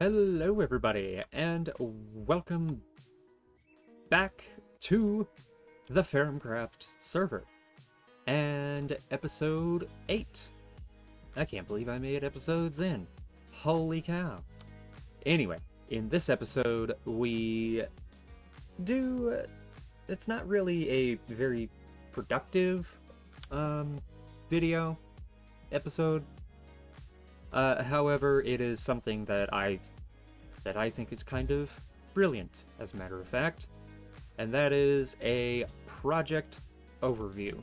Hello everybody, and welcome back to the Ferrumcraft server, and episode 8. I can't believe I made episodes in. Holy cow. Anyway, in this episode, it's not really a very productive, video episode. However, it is something that I think is kind of brilliant, as a matter of fact, and that is a project overview,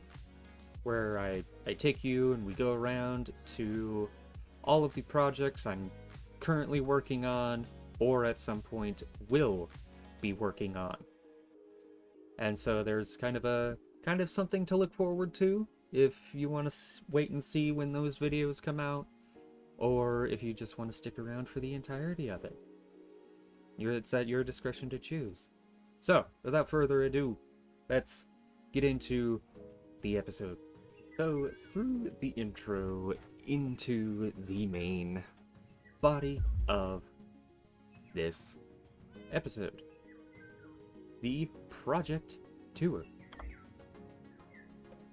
where I take you and we go around to all of the projects I'm currently working on, or at some point will be working on. And so there's kind of something to look forward to if you want to wait and see when those videos come out, or if you just want to stick around for the entirety of it. It's at your discretion to choose. So, without further ado, let's get into the episode. So, through the intro into the main body of this episode. The project tour.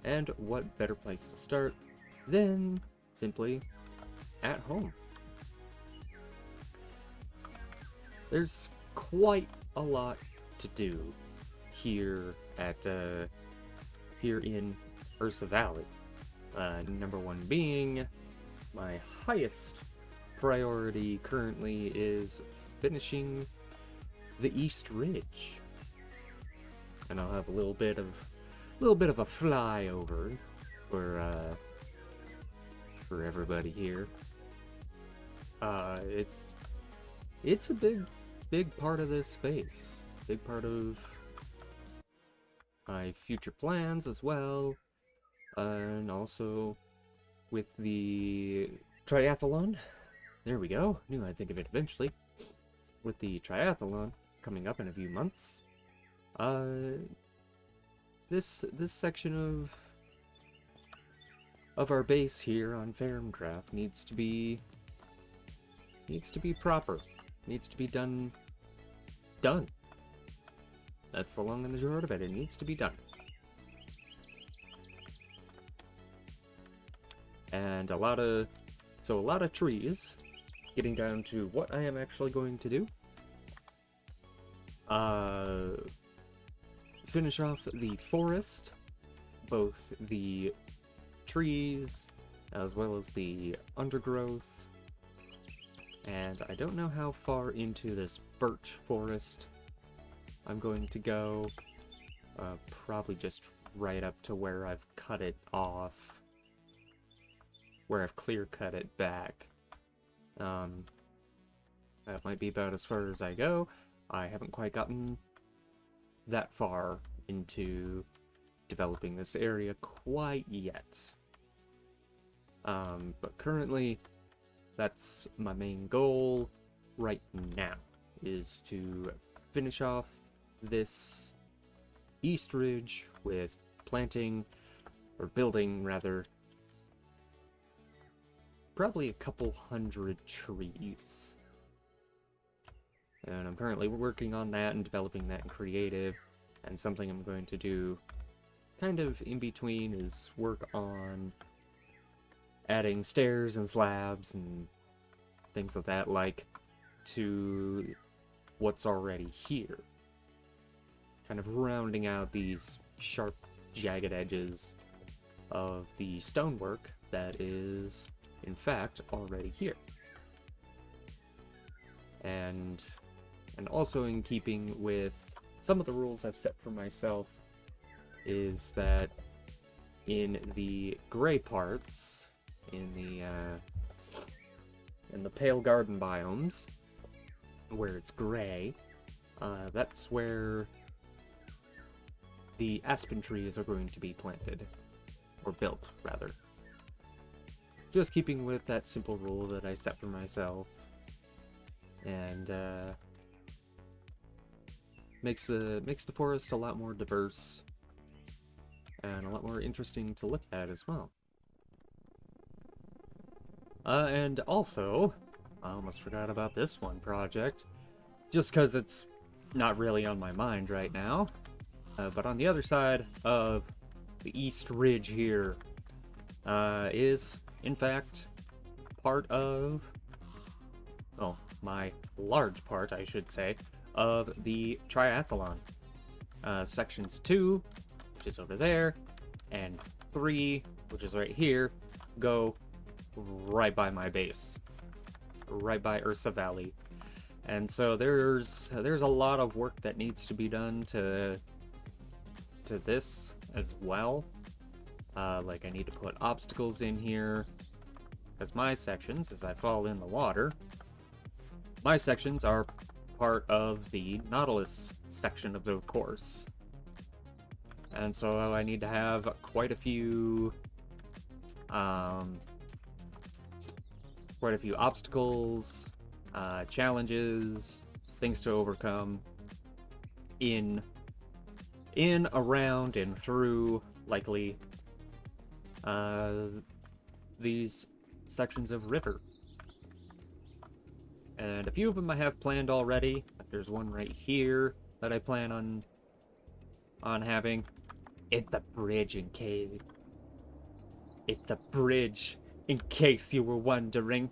And what better place to start than simply at home. There's quite a lot to do here in Ursa Valley. Number one being, my highest priority currently is finishing the East Ridge, and I'll have a little bit of a flyover for everybody here. It's a big part of this space. Big part of my future plans as well. And also with the triathlon. There we go. Knew I'd think of it eventually. With the triathlon coming up in a few months. This section of our base here on Ferrumcraft needs to be proper. Needs to be done. That's the long and the short of it. It needs to be done. And a lot of trees. Getting down to what I am actually going to do. Finish off the forest, both the trees as well as the undergrowth. And I don't know how far into this birch forest I'm going to go. Probably just right up to where I've cut it off. Where I've clear cut it back. That might be about as far as I go. I haven't quite gotten that far into developing this area quite yet. But currently, that's my main goal right now, is to finish off this East Ridge with planting, or building rather, probably a couple hundred trees. And I'm currently working on that and developing that in creative, and something I'm going to do kind of in between is work on adding stairs and slabs and things of that like to what's already here. Kind of rounding out these sharp, jagged edges of the stonework that is, in fact, already here. And also in keeping with some of the rules I've set for myself is that in the gray parts, in the pale garden biomes, where it's gray, that's where the aspen trees are going to be planted, or built, rather. Just keeping with that simple rule that I set for myself, and makes the forest a lot more diverse and a lot more interesting to look at as well. And also, I almost forgot about this one project, just because it's not really on my mind right now. But on the other side of the East Ridge here is, in fact, part of, well, my large part, I should say, of the triathlon. Sections 2, which is over there, and 3, which is right here, go right by my base, right by Ursa Valley. And so there's a lot of work that needs to be done to this as well. Like I need to put obstacles in here, because my sections, as I fall in the water, my sections are part of the Nautilus section of the course. And so I need to have quite a few obstacles, challenges, things to overcome in, around, and through, likely, these sections of river. And a few of them I have planned already. There's one right here that I plan on having. It's the bridge in case. It's the bridge, in case you were wondering.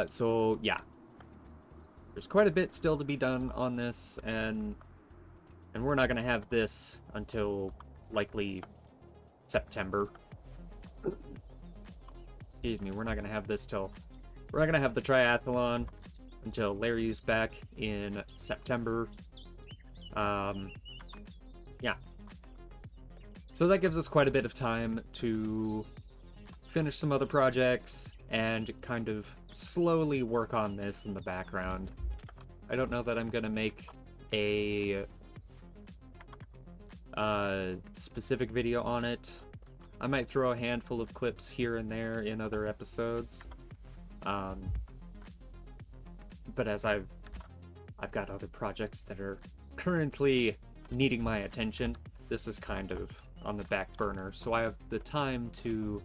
So yeah. There's quite a bit still to be done on this, and we're not gonna have this until likely September. Excuse me, we're not gonna have this till, we're not gonna have the triathlon until Larry's back in September. Yeah. So that gives us quite a bit of time to finish some other projects and kind of slowly work on this in the background. I don't know that I'm gonna make a specific video on it. I might throw a handful of clips here and there in other episodes. But as I've got other projects that are currently needing my attention, this is kind of on the back burner, so I have the time to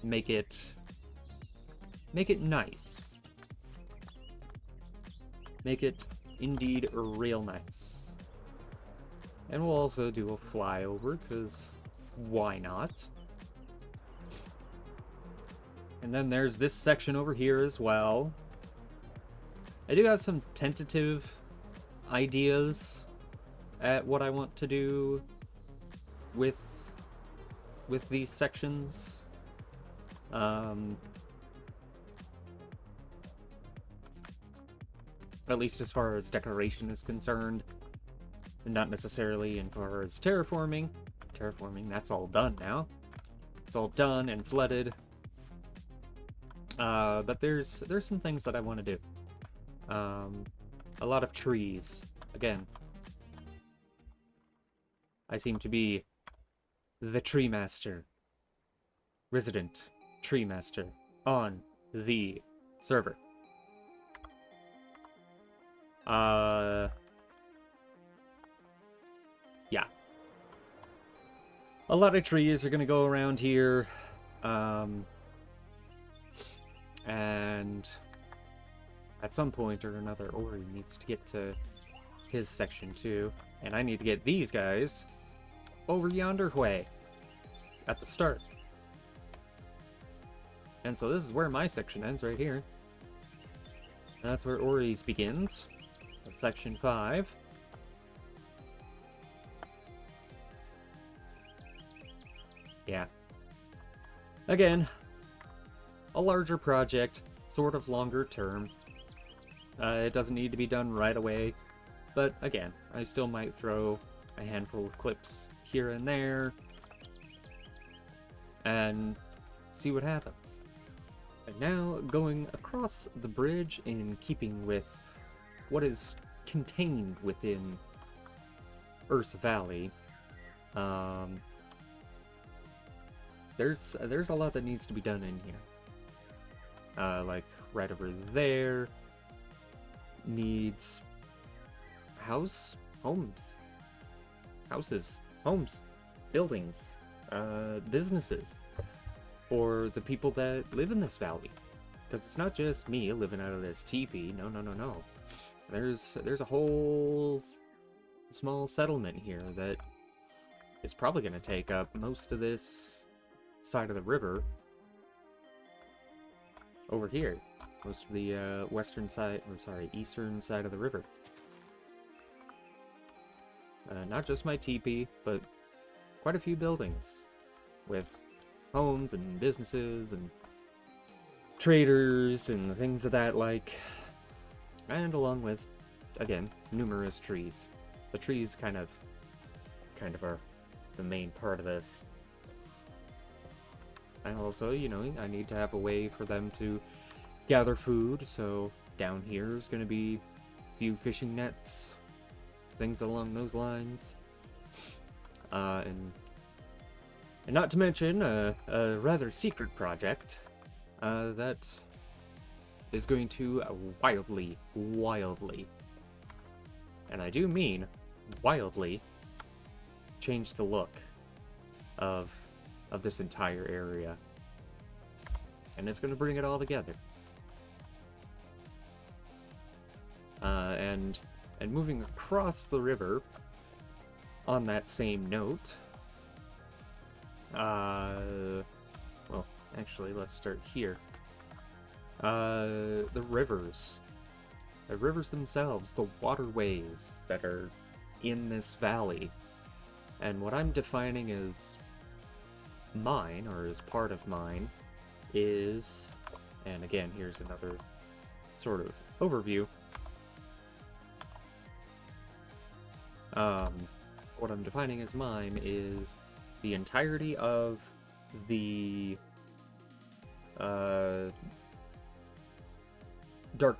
make it nice. Make it indeed real nice. And we'll also do a flyover, because why not? And then there's this section over here as well. I do have some tentative ideas at what I want to do with these sections. At least as far as decoration is concerned, and not necessarily as far as terraforming. Terraforming, that's all done now. It's all done and flooded. But there's some things that I want to do. A lot of trees. Again, I seem to be the tree master. Resident tree master on the server. Yeah. A lot of trees are gonna go around here. And at some point or another, Ori needs to get to his section too. And I need to get these guys over yonder way at the start. And so this is where my section ends, right here. That's where Ori's begins. At section 5. Yeah. Again, a larger project, sort of longer term. It doesn't need to be done right away, but again, I still might throw a handful of clips here and there and see what happens. And now, going across the bridge in keeping with what is contained within Ursa Valley, there's a lot that needs to be done in here. Like right over there needs houses, buildings, businesses. for the people that live in this valley. Because it's not just me living out of this teepee. No, no, no, no. There's a whole small settlement here that is probably going to take up most of this side of the river over here. Most of the western side, or sorry, eastern side of the river. Not just my teepee, but quite a few buildings with homes and businesses and traders and things of that like. And along with, again, numerous trees. The trees kind of are the main part of this. And also, you know, I need to have a way for them to gather food, so down here is going to be a few fishing nets, things along those lines. And not to mention a rather secret project that is going to wildly, and I do mean wildly, change the look of this entire area. And it's going to bring it all together. And moving across the river, on that same note, well, actually, let's start here. The rivers themselves, the waterways that are in this valley. And what I'm defining as mine, or as part of mine, is, and again, here's another sort of overview. What I'm defining as mine is the entirety of the Dark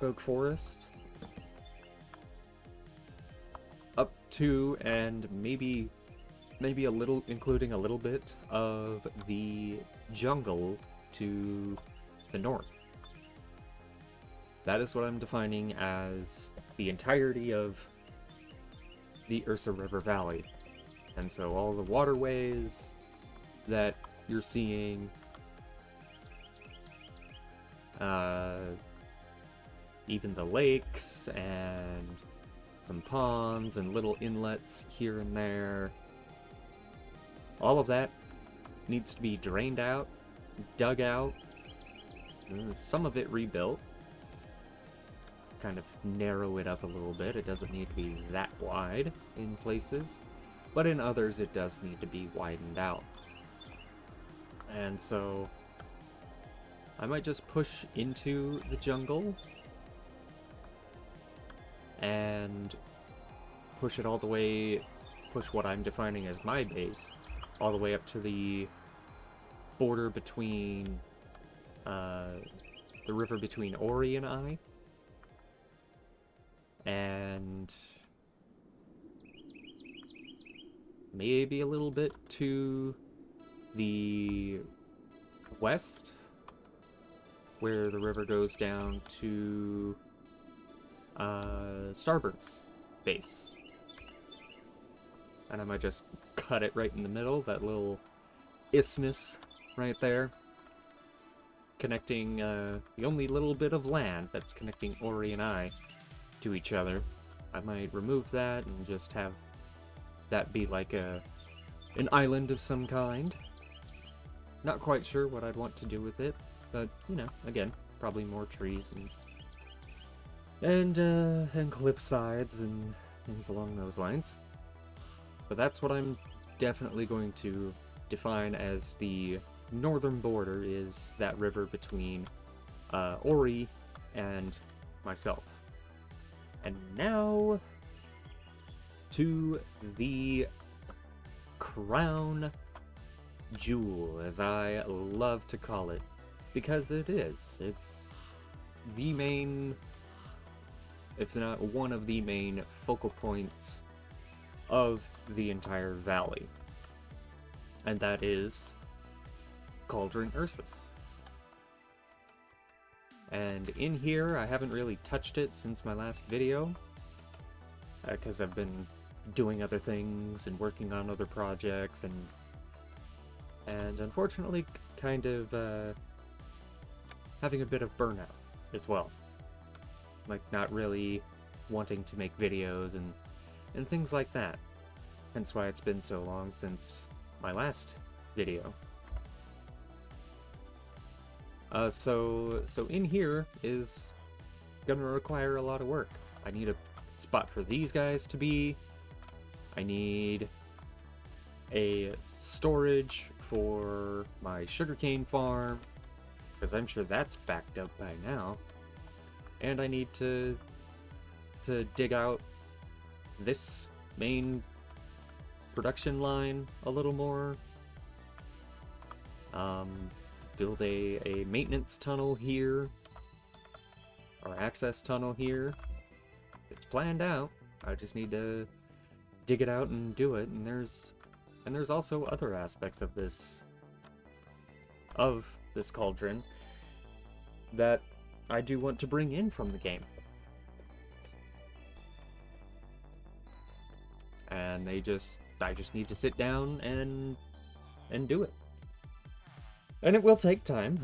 Oak Forest up to, and maybe a little, including a little bit of the jungle to the north. That is what I'm defining as the entirety of the Ursa River Valley. And so all the waterways that you're seeing, even the lakes and some ponds and little inlets here and there, all of that needs to be drained out, dug out, some of it rebuilt, kind of narrow it up a little bit. It doesn't need to be that wide in places, but in others it does need to be widened out. And so I might just push into the jungle and push it all the way, push what I'm defining as my base all the way up to the border between the river between Ori and I, and maybe a little bit to the west, where the river goes down to Starbird's base. And I might just cut it right in the middle, that little isthmus right there, connecting the only little bit of land that's connecting Ori and I to each other. I might remove that and just have that be like an island of some kind. Not quite sure what I'd want to do with it, but, you know, again, probably more trees and cliff sides and things along those lines. But that's what I'm definitely going to define as the northern border, is that river between Ori and myself. And now to the crown jewel, as I love to call it, because it is. It's the main, if not one of the main focal points of the entire valley. And that is Cauldron Ursus. And in here, I haven't really touched it since my last video, because I've been doing other things and working on other projects, and unfortunately kind of having a bit of burnout as well. Like, not really wanting to make videos and things like that. Hence why it's been so long since my last video. So in here is gonna require a lot of work. I need a spot for these guys to be. I need a storage for my sugarcane farm, because I'm sure that's backed up by now. And I need to dig out this main production line a little more. Build a maintenance tunnel here, or access tunnel here. It's planned out. I just need to dig it out and do it. And there's also other aspects of this cauldron that I do want to bring in from the game. And I just need to sit down and do it. And it will take time.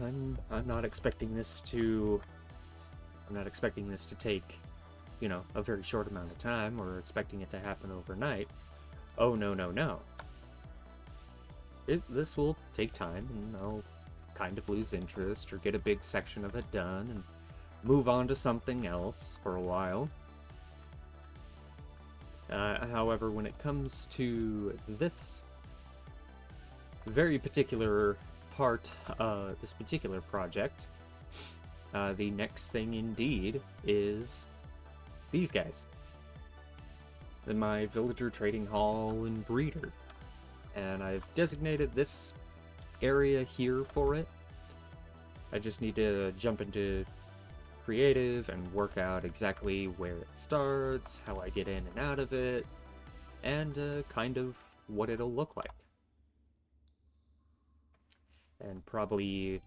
I'm not expecting this to take, you know, a very short amount of time, or expecting it to happen overnight. Oh, no. This will take time, and I'll kind of lose interest or get a big section of it done and move on to something else for a while. However, when it comes to this very particular part, this particular project, the next thing indeed is these guys. My villager trading hall and breeder. And I've designated this area here for it. I just need to jump into creative and work out exactly where it starts, how I get in and out of it, and kind of what it'll look like. And probably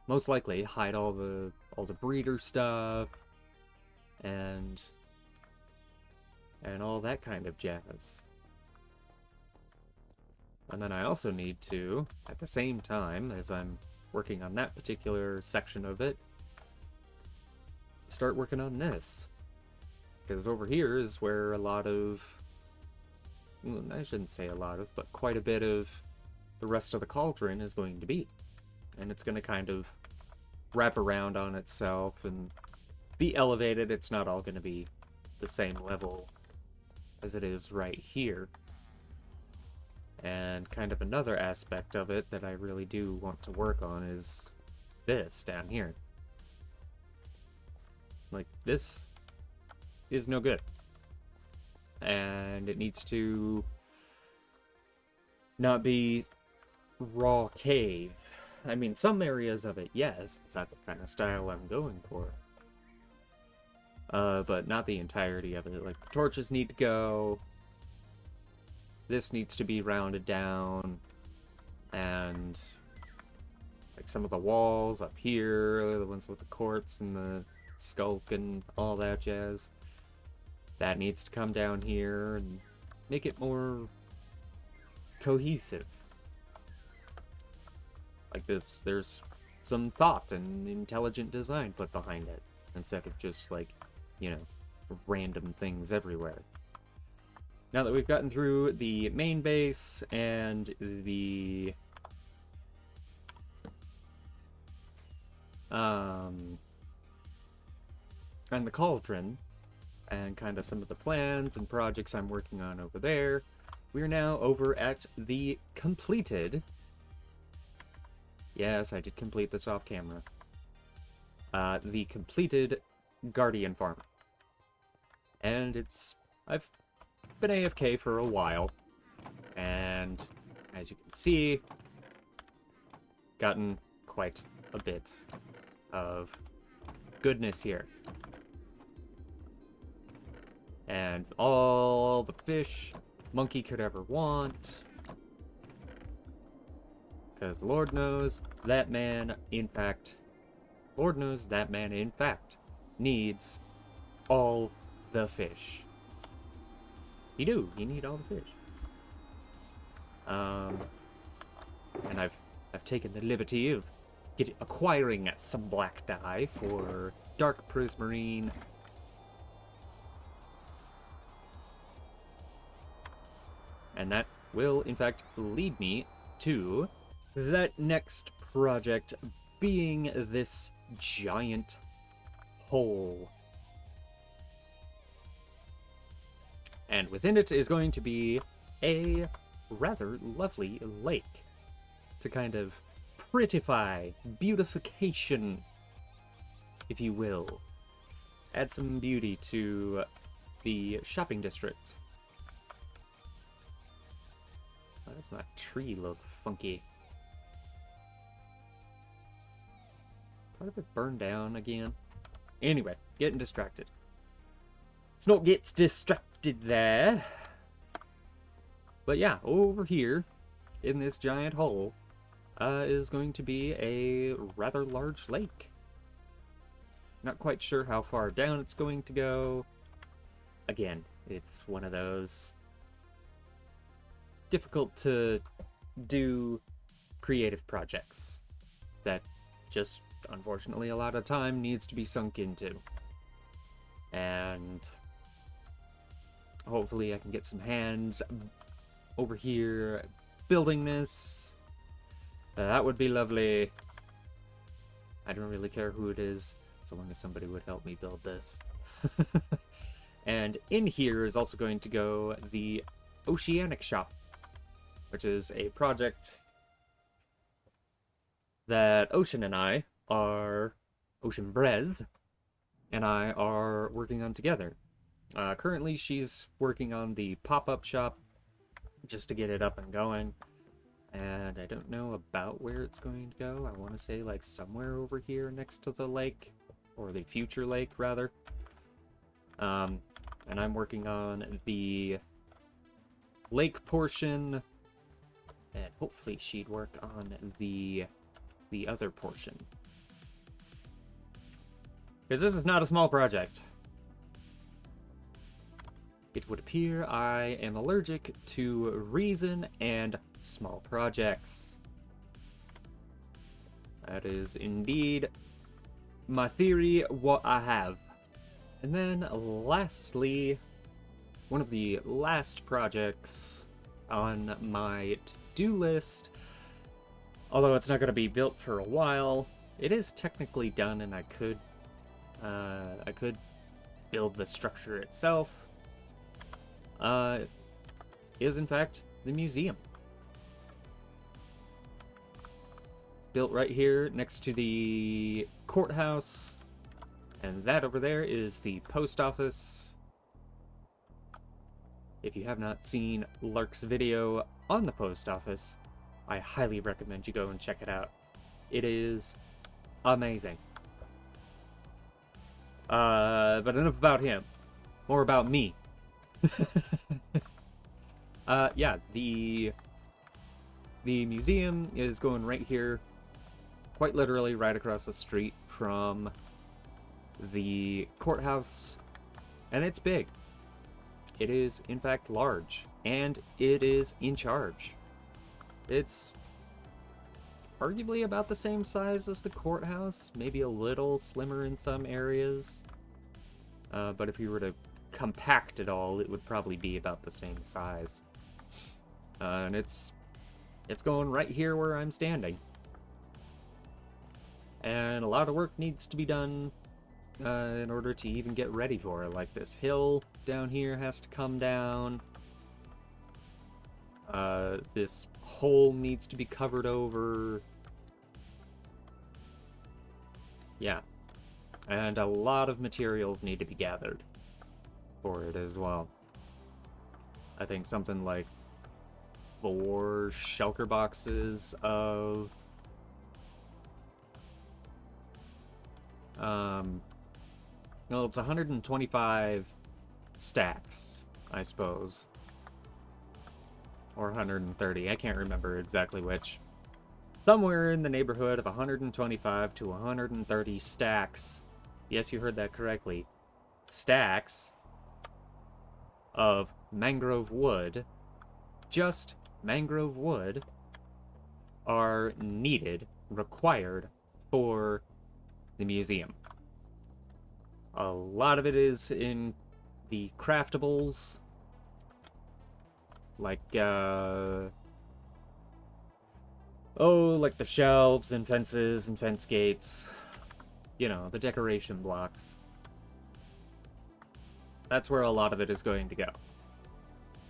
most likely hide all the breeder stuff and all that kind of jazz. And then I also need to, at the same time as I'm working on that particular section of it, start working on this. Because over here is where a lot of, well, I shouldn't say a lot of, but quite a bit of the rest of the cauldron is going to be. And it's going to kind of wrap around on itself and be elevated. It's not all going to be the same level as it is right here. And kind of another aspect of it that I really do want to work on is this down here. Like, this is no good. And it needs to not be raw cave. I mean, some areas of it, yes, because that's the kind of style I'm going for. But not the entirety of it. Like, the torches need to go. This needs to be rounded down. And like some of the walls up here, the ones with the quartz and the skulk and all that jazz, that needs to come down here and make it more cohesive. Like this, there's some thought and intelligent design put behind it, instead of just like, you know, random things everywhere. Now that we've gotten through the main base and the cauldron, and kind of some of the plans and projects I'm working on over there, we're now over at the completed, yes, I did complete this off camera, the completed Guardian Farm. And I've been AFK for a while, and as you can see, gotten quite a bit of goodness here. And all the fish Monkey could ever want. Because Lord knows that man, in fact, needs all the fish. He need all the fish. And I've taken the liberty of acquiring some black dye for dark prismarine. And that will, in fact, lead me to that next project being this giant hole. And within it is going to be a rather lovely lake to kind of prettify, beautification, if you will. Add some beauty to the shopping district. Why does my tree look funky? Part of it burned down again. Anyway, getting distracted. Let's not get distracted there. But yeah, over here, in this giant hole, is going to be a rather large lake. Not quite sure how far down it's going to go. Again, it's one of those difficult to do creative projects that just, unfortunately, a lot of time needs to be sunk into. And hopefully I can get some hands over here building this. That would be lovely. I don't really care who it is, so long as somebody would help me build this. And in here is also going to go the Oceanic Shop, which is a project that Ocean Brez and I are working on together. Currently she's working on the pop-up shop just to get it up and going. And I don't know about where it's going to go. I want to say like somewhere over here next to the lake, or the future lake rather. And I'm working on the lake portion, and hopefully she'd work on the other portion. Because this is not a small project. It would appear I am allergic to reason and small projects. That is indeed my theory, what I have. And then lastly, one of the last projects on my to-do list, although it's not going to be built for a while, it is technically done, and I could build the structure itself, is in fact the museum. Built right here next to the courthouse, and that over there is the post office. If you have not seen Lark's video on the post office, I highly recommend you go and check it out. It is amazing. But enough about him. More about me. Yeah, the museum is going right here, quite literally right across the street from the courthouse, and it's big. It is, in fact, large, and it is in charge. It's arguably about the same size as the courthouse, maybe a little slimmer in some areas. But if you were to compact it all, it would probably be about the same size. And it's going right here where I'm standing. And a lot of work needs to be done in order to even get ready for it. Like this hill down here has to come down. This hole needs to be covered over. Yeah. And a lot of materials need to be gathered for it as well. I think something like 4 shulker boxes of well, it's 125 stacks, I suppose. Or 130, I can't remember exactly which. Somewhere in the neighborhood of 125 to 130 stacks. Yes, you heard that correctly. Stacks of mangrove wood. Just mangrove wood are needed, required for the museum. A lot of it is in the craftables, like, like the shelves and fences and fence gates. You know, the decoration blocks. That's where a lot of it is going to go.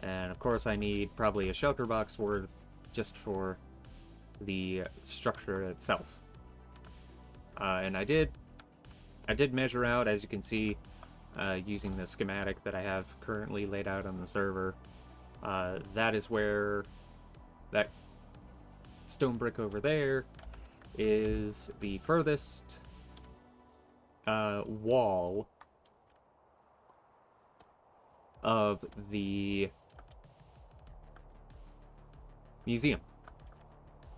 And of course I need probably a shulker box worth just for the structure itself. And I did measure out, as you can see, using the schematic that I have currently laid out on the server. That is where that stone brick over there is the furthest wall of the museum.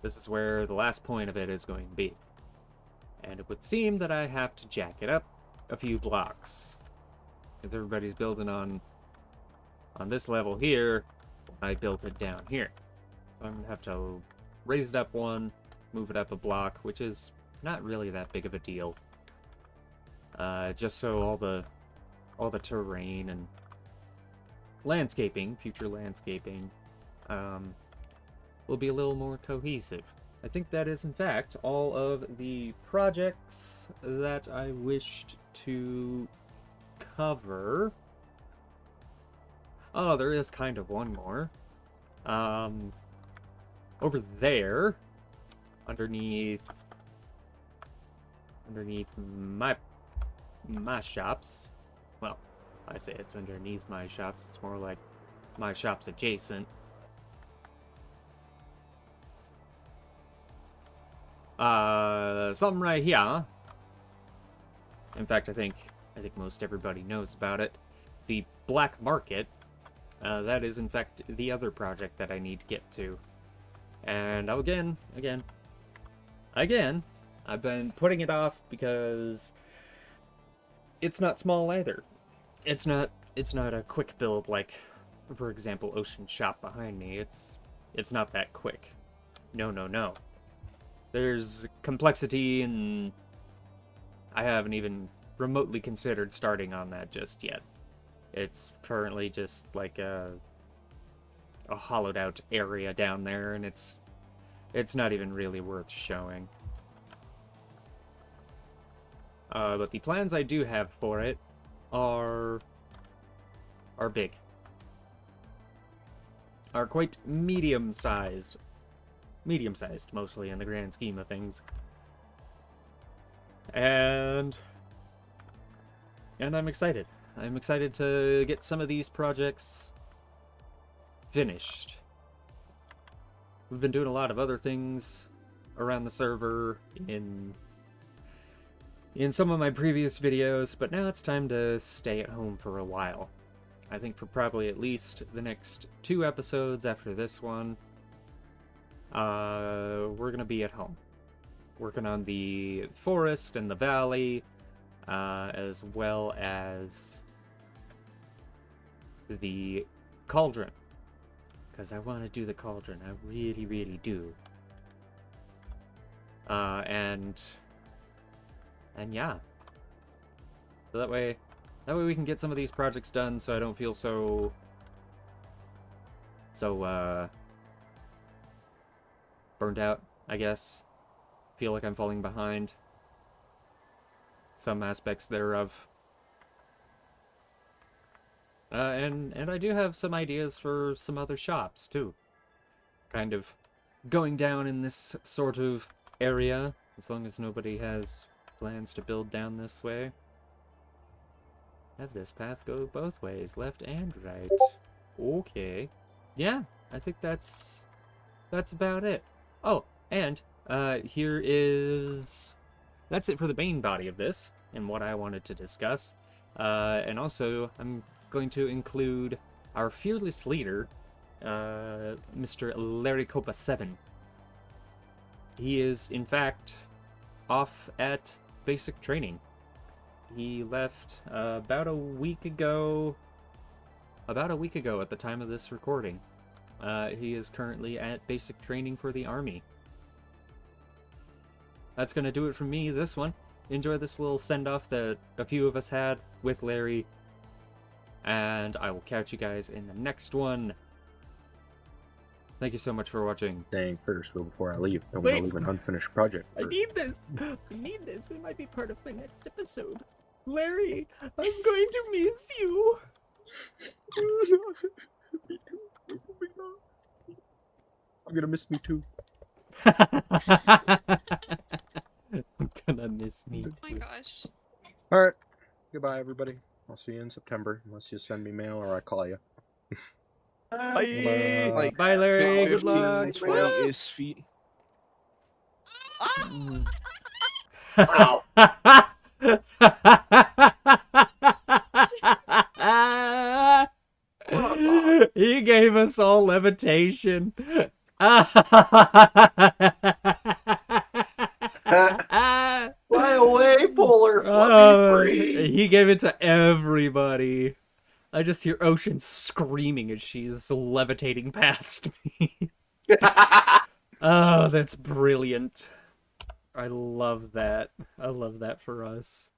This is where the last point of it is going to be. And it would seem that I have to jack it up a few blocks, because everybody's building on this level here. I built it down here. So I'm going to have to raise it up one, move it up a block, which is not really that big of a deal. Just so all the terrain and landscaping, future landscaping, will be a little more cohesive. I think that is, in fact, all of the projects that I wished to cover. Oh, there is kind of one more. Over there, underneath my shops. Well, I say it's underneath my shops. It's more like my shops adjacent. Something right here. In fact, I think most everybody knows about it. The black market. That is, in fact, the other project that I need to get to. And again, I've been putting it off because it's not small either. It's not a quick build like, for example, Ocean Shop behind me. It's not that quick. No. There's complexity, and I haven't even remotely considered starting on that just yet. It's currently just like a hollowed out area down there, and it's not even really worth showing. But the plans I do have for it are big. Are quite medium-sized. Medium-sized, mostly, in the grand scheme of things. And I'm excited. I'm excited to get some of these projects finished. We've been doing a lot of other things around the server in some of my previous videos, but now it's time to stay at home for a while. I think for probably at least the next 2 episodes after this one, we're gonna be at home. Working on the forest and the valley, as well as the cauldron. Because I want to do the cauldron. I really, really do. And yeah. So that way we can get some of these projects done, so I don't feel so burned out, I guess. Feel like I'm falling behind some aspects thereof. And I do have some ideas for some other shops, too. Kind of going down in this sort of area, as long as nobody has plans to build down this way. Have this path go both ways, left and right. Okay. Yeah, I think that's about it. Oh, and that's it for the main body of this, and what I wanted to discuss. And also, I'm going to include our fearless leader, Mr. Larry Copa 7. He is, in fact, off at basic training. He left about a week ago at the time of this recording. He is currently at basic training for the Army. That's going to do it from me, this one. Enjoy this little send-off that a few of us had with Larry. And I will catch you guys in the next one. Thank you so much for watching. Saying first, but before I leave, don't want to leave an unfinished project. I need this. I need this. It might be part of my next episode. Larry, I'm going to miss you. Me too. I'm gonna miss me too. I'm gonna miss me too. Oh my gosh. Alright. Goodbye, everybody. I'll see you in September, unless you send me mail or I call you. Bye. Like, Bye, Larry. Good 15, luck. 20-ish feet. Wow. He gave us all levitation. Fly away, Polar. Fly me free. He gave it to everybody. I just hear Ocean screaming as she's levitating past me. Oh, that's brilliant. I love that. I love that for us.